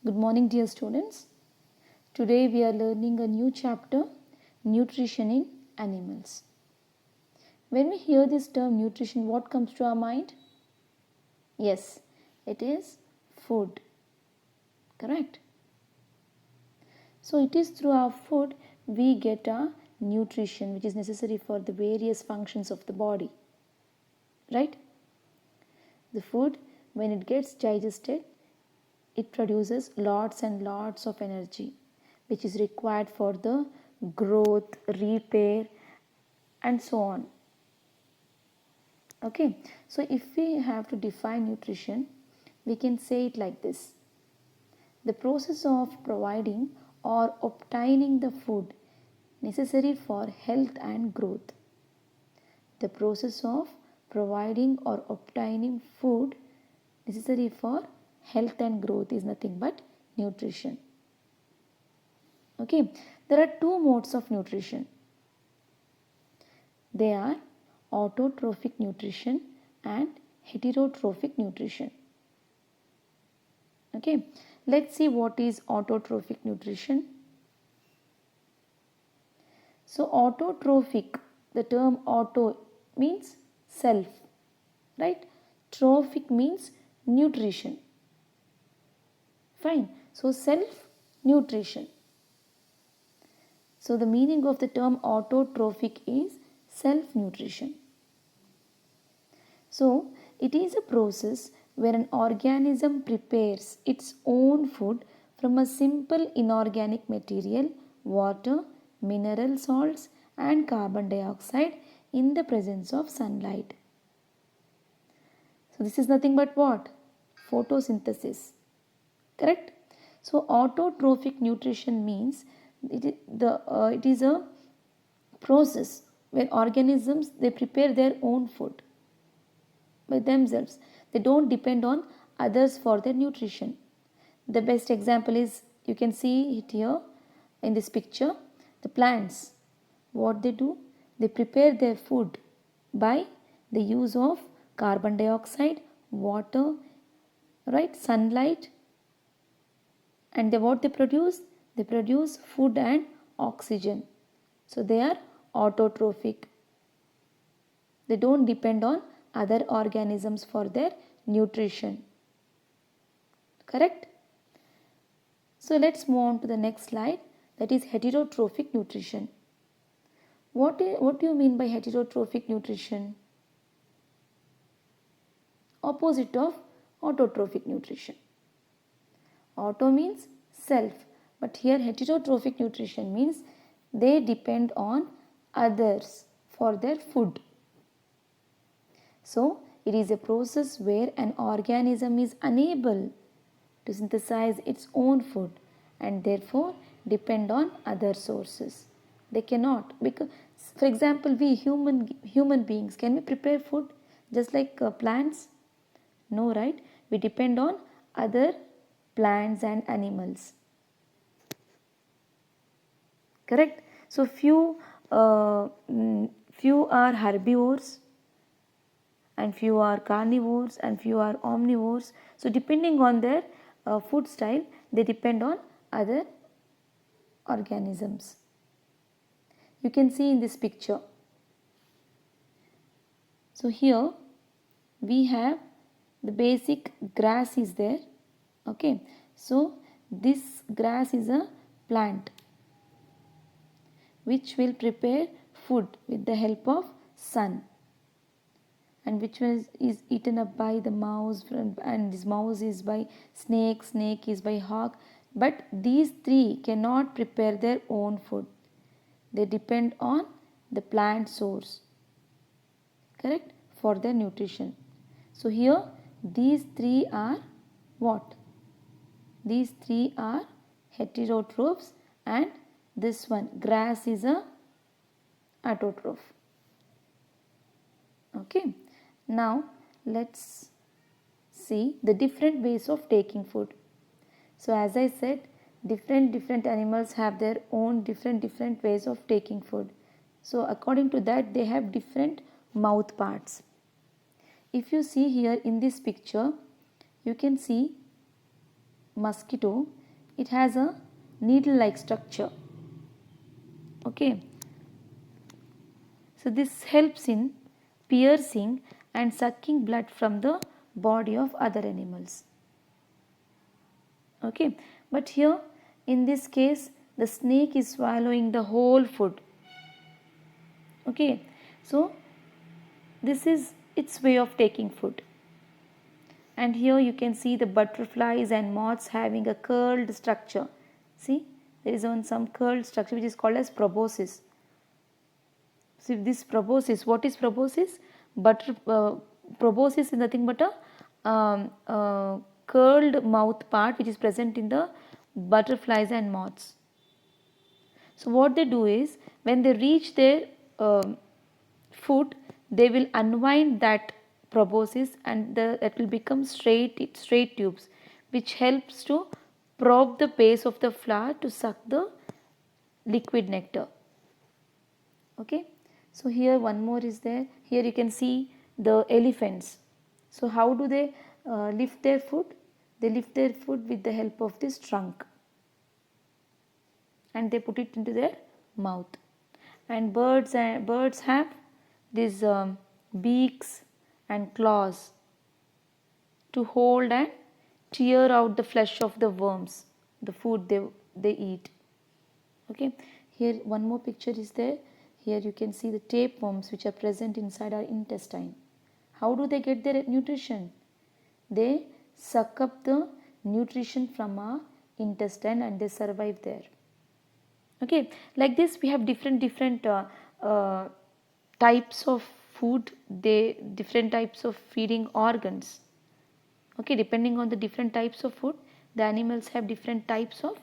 Good morning, dear students. Today we are learning a new chapter, nutrition in animals. When we hear this term nutrition, what comes to our mind? Yes, it is food. Correct? So it is through our food we get our nutrition which is necessary for the various functions of the body. Right? The food, when it gets digested, it produces lots and lots of energy which is required for the growth, repair and so on. Okay, so if we have to define nutrition, we can say it like this: the process of providing or obtaining the food necessary for health and growth. The process of providing or obtaining food necessary for health and growth is nothing but nutrition. Okay, there are two modes of nutrition. They are autotrophic nutrition and heterotrophic nutrition. Okay, let's see what is autotrophic nutrition. So autotrophic, the term auto means self, right? Trophic means nutrition. Fine. So self nutrition. So the meaning of the term autotrophic is self nutrition. So it is a process where an organism prepares its own food from a simple inorganic material, water, mineral salts and carbon dioxide in the presence of sunlight. So this is nothing but what? Photosynthesis. Correct? So autotrophic nutrition means it is a process where organisms they prepare their own food by themselves. They don't depend on others for their nutrition. The best example is, you can see it here in this picture, the plants. What they do? They prepare their food by the use of carbon dioxide, water, right, sunlight, and what they produce? They produce food and oxygen. So they are autotrophic. They don't depend on other organisms for their nutrition. Correct? So let's move on to the next slide, that is heterotrophic nutrition. What do you mean by heterotrophic nutrition? Opposite of autotrophic nutrition. Auto means self, but here heterotrophic nutrition means they depend on others for their food. So it is a process where an organism is unable to synthesize its own food and therefore depend on other sources. They cannot, because for example we human beings, can we prepare food just like plants? No, right? We depend on other plants and animals. Correct? So few are herbivores and few are carnivores and few are omnivores. So depending on their food style, they depend on other organisms. You can see in this picture. So here we have the basic grass is there. Okay, so this grass is a plant which will prepare food with the help of sun, and which is eaten up by the mouse, and this mouse is by snake, snake is by hawk. But these three cannot prepare their own food. They depend on the plant source, correct, for their nutrition. So here these three are what? These three are heterotrophs, and this one grass is a autotroph. Okay, now let's see the different ways of taking food. So as I said, different animals have their own different ways of taking food. So according to that they have different mouth parts. If you see here in this picture, you can see mosquito, it has a needle like structure. Okay, so this helps in piercing and sucking blood from the body of other animals. Okay, but here in this case the snake is swallowing the whole food. Okay, so this is its way of taking food. And here you can see the butterflies and moths having a curled structure. See, there is on some curled structure which is called as proboscis. See this proboscis, what is proboscis? Proboscis is nothing but a curled mouth part which is present in the butterflies and moths. So what they do is when they reach their food, they will unwind that proboscis and it will become straight tubes which helps to probe the base of the flower to suck the liquid nectar. Okay, so here one more is there. Here you can see the elephants. So how do they lift their food? They lift their food with the help of this trunk and they put it into their mouth. And birds have these beaks and claws to hold and tear out the flesh of the worms, the food they eat. Okay, here one more picture is there. Here you can see the tapeworms which are present inside our intestine. How do they get their nutrition? They suck up the nutrition from our intestine and they survive there. Okay, like this we have different types of food, they different types of feeding organs. Okay, depending on the different types of food, the animals have different types of